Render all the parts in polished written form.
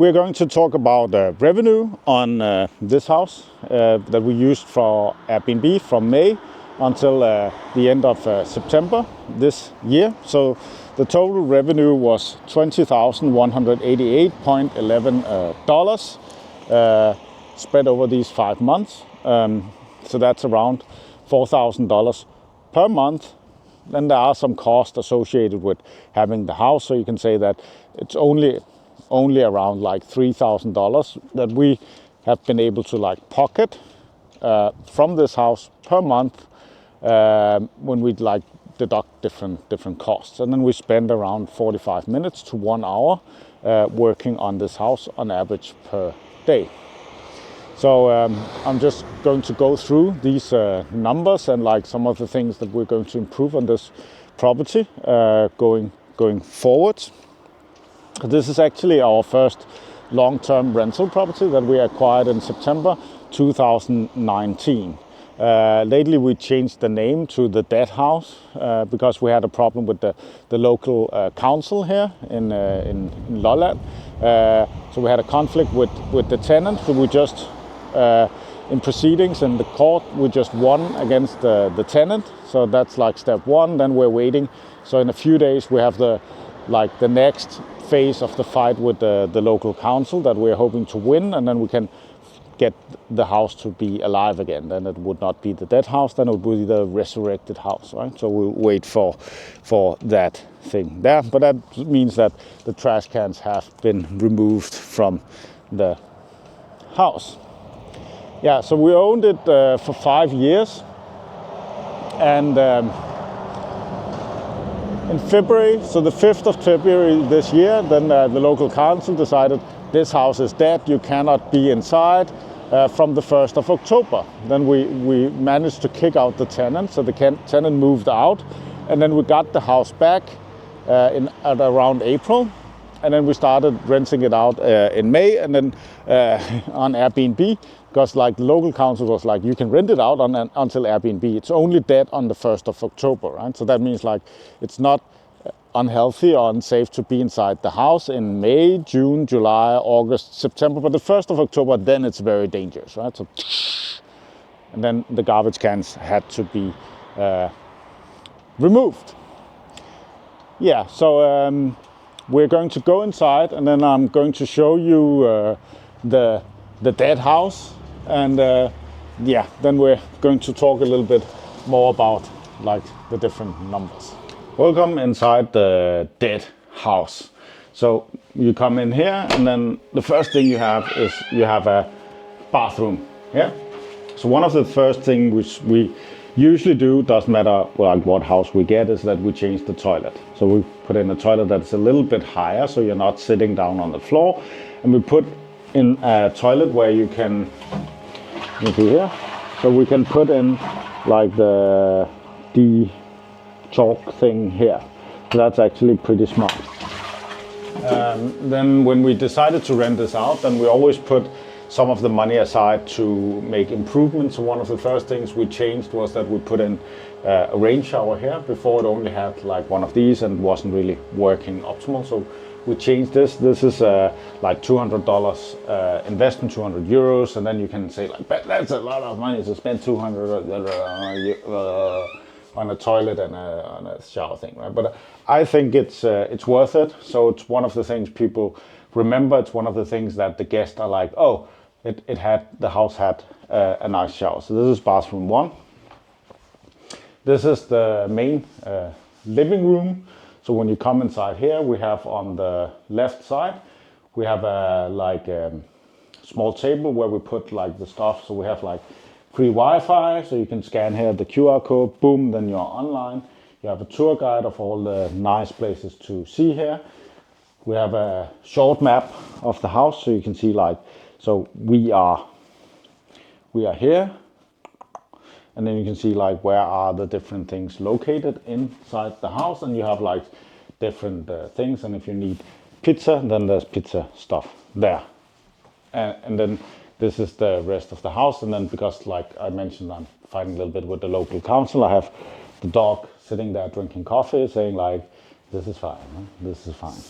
We're going to talk about revenue on this house that we used for Airbnb from May until the end of September this year. So the total revenue was $20,188.11 spread over these 5 months. So that's around $4,000 per month. Then there are some costs associated with having the house. So you can say that it's only around like $3,000 that we have been able to like pocket from this house per month when we like deduct different costs. And then we spend around 45 minutes to 1 hour working on this house on average per day. So I'm just going to go through these numbers and like some of the things that we're going to improve on this property going forward. This is actually our first long-term rental property that we acquired in September 2019. Lately we changed the name to the Dead House because we had a problem with the local council here in Lolland. So we had a conflict with the tenant, so we just in proceedings in the court we just won against the tenant. So that's like step one. Then we're waiting. So in a few days we have the next phase of the fight with the local council that we're hoping to win, and then we can get the house to be alive again. Then it would not be the dead house, then it would be the resurrected house, right? So we'll wait for that thing there. But that means that the trash cans have been removed from the house. Yeah, so we owned it for 5 years, and in February, so the 5th of February this year, then the local council decided this house is dead, you cannot be inside from the 1st of October. Then we managed to kick out the tenant, so the tenant moved out, and then we got the house back at around April, and then we started renting it out in May, and then on Airbnb, because like the local council was like, you can rent it out until Airbnb. It's only dead on the 1st of October, right? So that means like it's not unhealthy or unsafe to be inside the house in May, June, July, August, September. But the 1st of October, then it's very dangerous, right? So, and then the garbage cans had to be removed. Yeah, so we're going to go inside, and then I'm going to show you the dead house, and yeah, then we're going to talk a little bit more about like the different numbers. Welcome inside the dead house. So you come in here, and then the first thing you have is you have a bathroom. Yeah. So one of the first things which we usually do, doesn't matter like what house we get, is that we change the toilet. So we put in a toilet that's a little bit higher, so you're not sitting down on the floor, and we put in a toilet where you can here, so we can put in like the chalk thing here. So that's actually pretty smart. Then when we decided to rent this out, then we always put some of the money aside to make improvements. So one of the first things we changed was that we put in a rain shower here. Before it only had like one of these and wasn't really working optimal. So we changed this. This is like $200 investment, 200 euros, and then you can say like, but that's a lot of money to spend 200 on a toilet and on a shower thing, right? But I think it's worth it. So it's one of the things people remember. It's one of the things that the guests are like, oh, the house had a nice shower. So this is bathroom 1. This is the main living room. So when you come inside here, we have on the left side, we have a small table where we put like the stuff. So we have like free Wi-Fi, so you can scan here the QR code, boom, then you're online. You have a tour guide of all the nice places to see here. We have a short map of the house, so you can see like, so we are here, and then you can see like where are the different things located inside the house, and you have like different things, and if you need pizza, then there's pizza stuff there. And then this is the rest of the house, and then because like I mentioned, I'm fighting a little bit with the local council, I have the dog sitting there drinking coffee saying like, this is fine, huh? This is fine.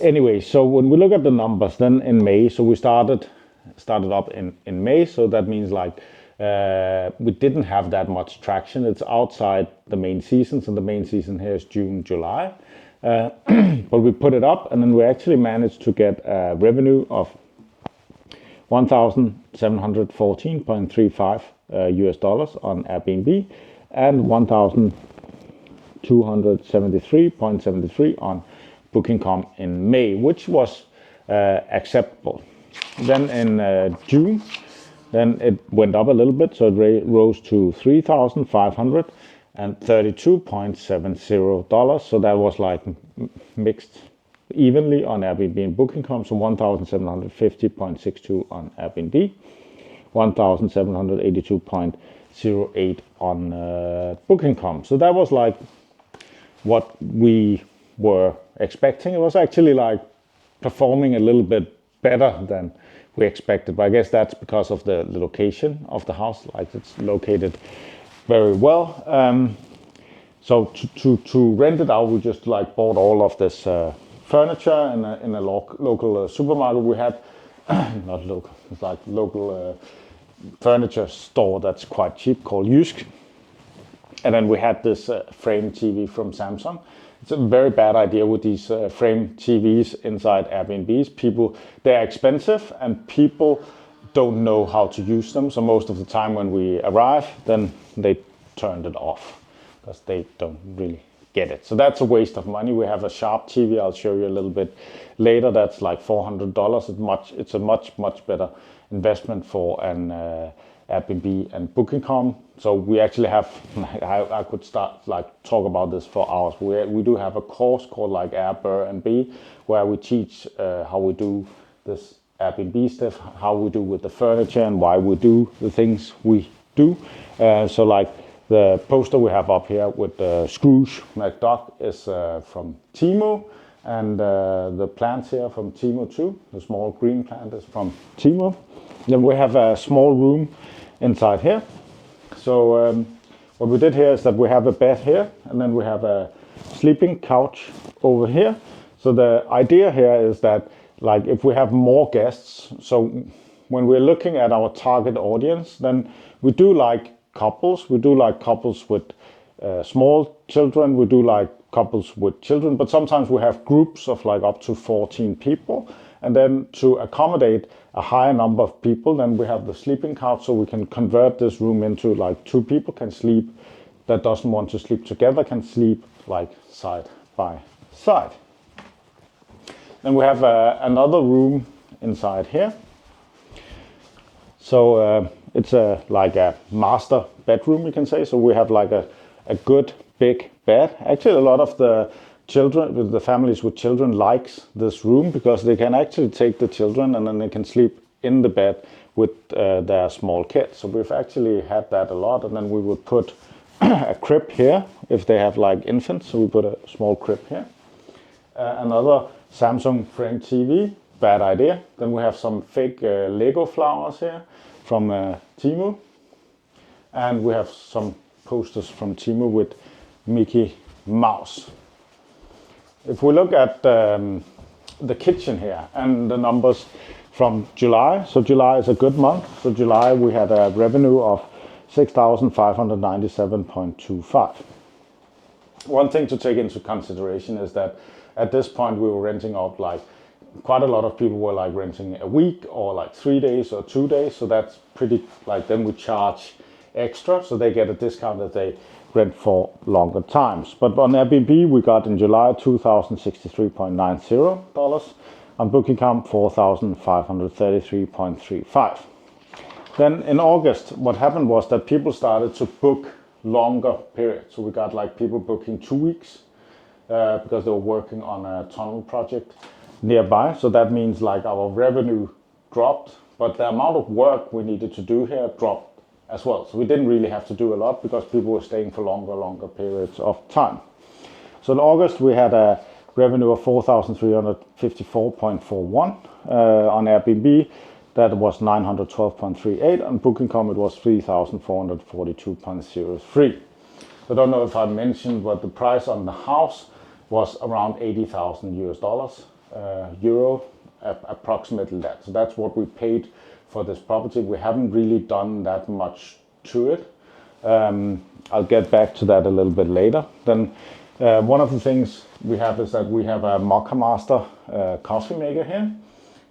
Anyway, so when we look at the numbers, then in May, so we started up in May, so that means like we didn't have that much traction. It's outside the main seasons, and the main season here is June, July. But we put it up, and then we actually managed to get a revenue of $1,714.35 US dollars on Airbnb, and 1,273.73 on Booking.com in May, which was acceptable. Then in June, then it went up a little bit, so it rose to $3,532.70. So that was like mixed evenly on Airbnb and Booking.com. So 1,750.62 on Airbnb, 1,782.08 on Booking.com. So that was like what we were expecting. It was actually like performing a little bit better than we expected, but I guess that's because of the location of the house. Like, it's located very well. So to rent it out, we just like bought all of this furniture in a local supermarket we had. Not local, it's like local furniture store that's quite cheap called Jysk. And then we had this frame TV from Samsung. It's a very bad idea with these frame TVs inside Airbnbs. They're expensive, and people don't know how to use them. So most of the time when we arrive, then they turned it off because they don't really get it. So that's a waste of money. We have a Sharp TV. I'll show you a little bit later. That's like $400. It's a much better investment for an Airbnb and Booking.com. So we actually have, I could start like talk about this for hours. We do have a course called like Airbnb, where we teach how we do this Airbnb stuff, how we do with the furniture, and why we do the things we do. So like the poster we have up here with Scrooge McDuck is from Temu, and the plants here from Temu too. The small green plant is from Temu. Then we have a small room inside here. So what we did here is that we have a bed here, and then we have a sleeping couch over here. So the idea here is that, like, if we have more guests, so when we're looking at our target audience, then we do like couples. We do like couples with small children. We do like couples with children, but sometimes we have groups of like up to 14 people. And then to accommodate a higher number of people, then we have the sleeping couch, so we can convert this room into like two people can sleep that doesn't want to sleep together, can sleep like side by side. Then we have another room inside here. So it's like a master bedroom, you can say. So we have like a good big bed. Actually, a lot of the children, the families with children, likes this room because they can actually take the children and then they can sleep in the bed with their small kids. So we've actually had that a lot. And then we would put a crib here if they have like infants. So we put a small crib here. Another Samsung frame TV, bad idea. Then we have some fake Lego flowers here from Temu. And we have some posters from Temu with Mickey Mouse. If we look at the kitchen here and the numbers from July, so July is a good month. So July we had a revenue of $6,597.25. One thing to take into consideration is that at this point we were renting out like quite a lot of people were like renting a week or like 3 days or 2 days. So that's pretty, like, then we charge extra, so they get a discount that they rent for longer times. But on Airbnb we got in July $2,063.90, on Booking.com $4,533.35. Then in August what happened was that people started to book longer periods. So we got like people booking 2 weeks because they were working on a tunnel project nearby. So that means like our revenue dropped, but the amount of work we needed to do here dropped as well. So we didn't really have to do a lot because people were staying for longer periods of time. So in August we had a revenue of $4,354.41 on Airbnb. That was $912.38. On Booking.com it was $3,442.03. I don't know if I mentioned, but the price on the house was around $80,000 US dollars. euro, approximately that. So that's what we paid for this property. We haven't really done that much to it. I'll get back to that a little bit later. Then one of the things we have is that we have a Mocha Master coffee maker here.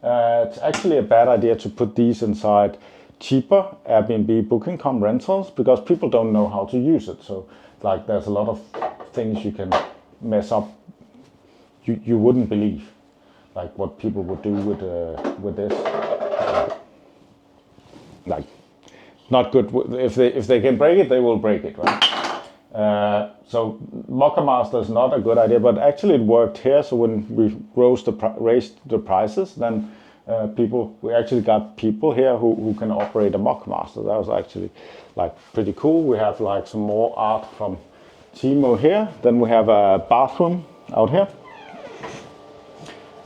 It's actually a bad idea to put these inside cheaper Airbnb Booking.com rentals because people don't know how to use it. So like there's a lot of things you can mess up. You wouldn't believe like what people would do with this. Like not good. If they can break it, they will break it, right? So Mocha Master is not a good idea, but actually it worked here. So when we raised the prices, then we actually got people here who can operate a Mocha Master. That was actually like pretty cool. We have like some more art from Timo here. Then we have a bathroom out here.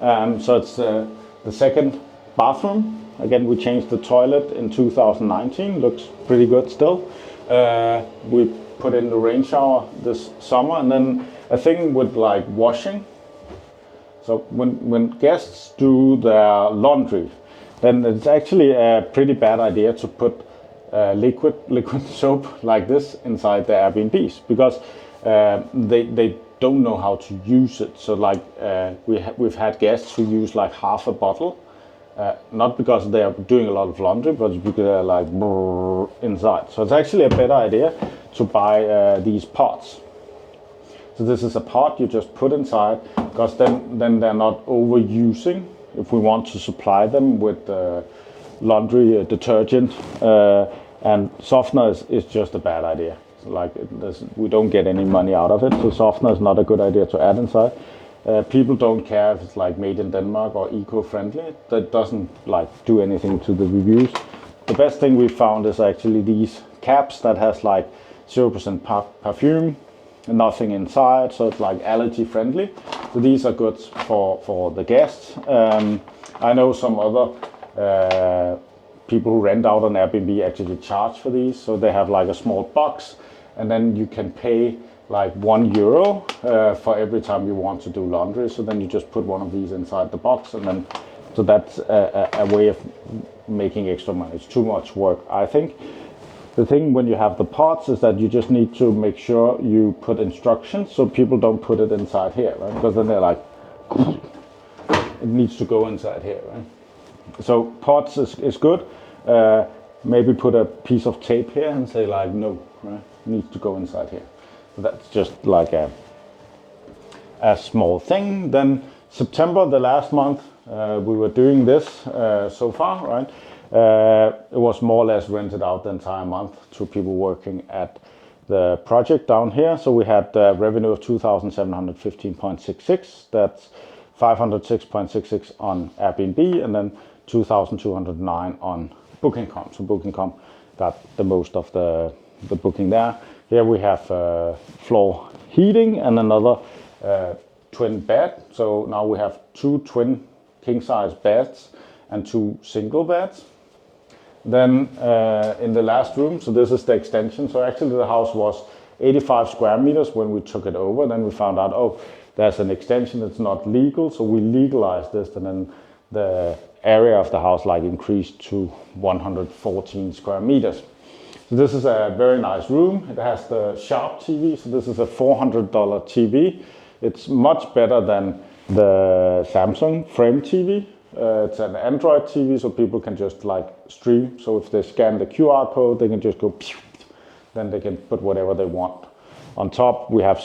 So it's the second bathroom. Again, we changed the toilet in 2019. Looks pretty good still. We put in the rain shower this summer, and then a thing with like washing. So when guests do their laundry, then it's actually a pretty bad idea to put liquid soap like this inside the Airbnbs because they don't know how to use it. So like we've had guests who use like half a bottle. Not because they are doing a lot of laundry, but because they're like inside. So it's actually a better idea to buy these pots. So this is a pot you just put inside, because then they're not overusing. If we want to supply them with laundry detergent and softener is just a bad idea. So like we don't get any money out of it. So softener is not a good idea to add inside. People don't care if it's like made in Denmark or eco-friendly. That doesn't like do anything to the reviews. The best thing we found is actually these caps that has like 0% perfume and nothing inside, so it's like allergy friendly. So these are good for the guests. I know some other people who rent out on Airbnb actually charge for these. So they have like a small box, and then you can pay like €1 for every time you want to do laundry. So then you just put one of these inside the box, and then so that's a way of making extra money. It's too much work, I think. The thing when you have the pots is that you just need to make sure you put instructions so people don't put it inside here, right? Because then they're like, it needs to go inside here, right? So pots is good. Maybe put a piece of tape here and say like, no, right? It needs to go inside here. That's just like a small thing. Then September, the last month, we were doing this so far, right? It was more or less rented out the entire month to people working at the project down here. So we had revenue of 2,715.66. That's 506.66 on Airbnb, and then 2,209 on Booking.com. So Booking.com got the most of the booking there. Here we have floor heating and another twin bed. So now we have 2 twin king size beds and 2 single beds. Then in the last room, so this is the extension. So actually the house was 85 square meters when we took it over. Then we found out, oh, there's an extension that's not legal. So we legalized this, and then the area of the house like increased to 114 square meters. So this is a very nice room. It has the Sharp TV. So this is a $400 TV. It's much better than the Samsung Frame TV. It's an Android TV, so people can just like stream. So if they scan the QR code, they can just go, then they can put whatever they want. On top, we have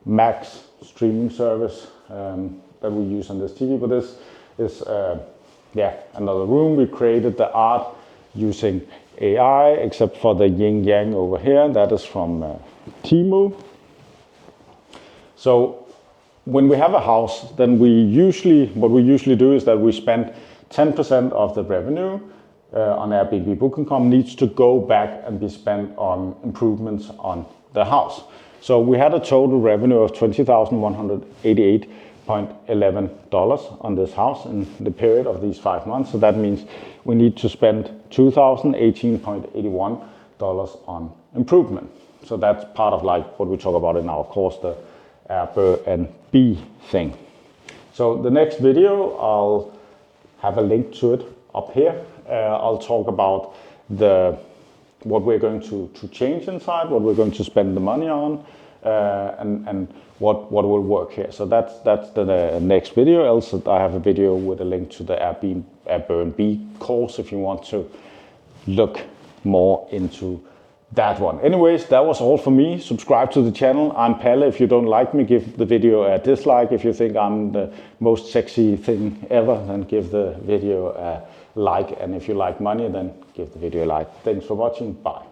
Max streaming service that we use on this TV. But this is another room. We created the art using AI, except for the yin yang over here. That is from Timo. So when we have a house, then what we usually do is that we spend 10% of the revenue on Airbnb Booking.com needs to go back and be spent on improvements on the house. So we had a total revenue of $20,188.11 on this house in the period of these 5 months. So that means we need to spend $2,018.81 on improvement. So that's part of like what we talk about in our course, the Airbnb thing. So the next video, I'll have a link to it up here. I'll talk about what we're going to change inside, what we're going to spend the money on, and what will work here. So that's the next video. Else I have a video with a link to the Airbnb course if you want to look more into that one. Anyways, that was all for me. Subscribe to the channel. I'm Palle. If you don't like me, give the video a dislike. If you think I'm the most sexy thing ever, then give the video a like. And if you like money, then give the video a like. Thanks for watching. Bye.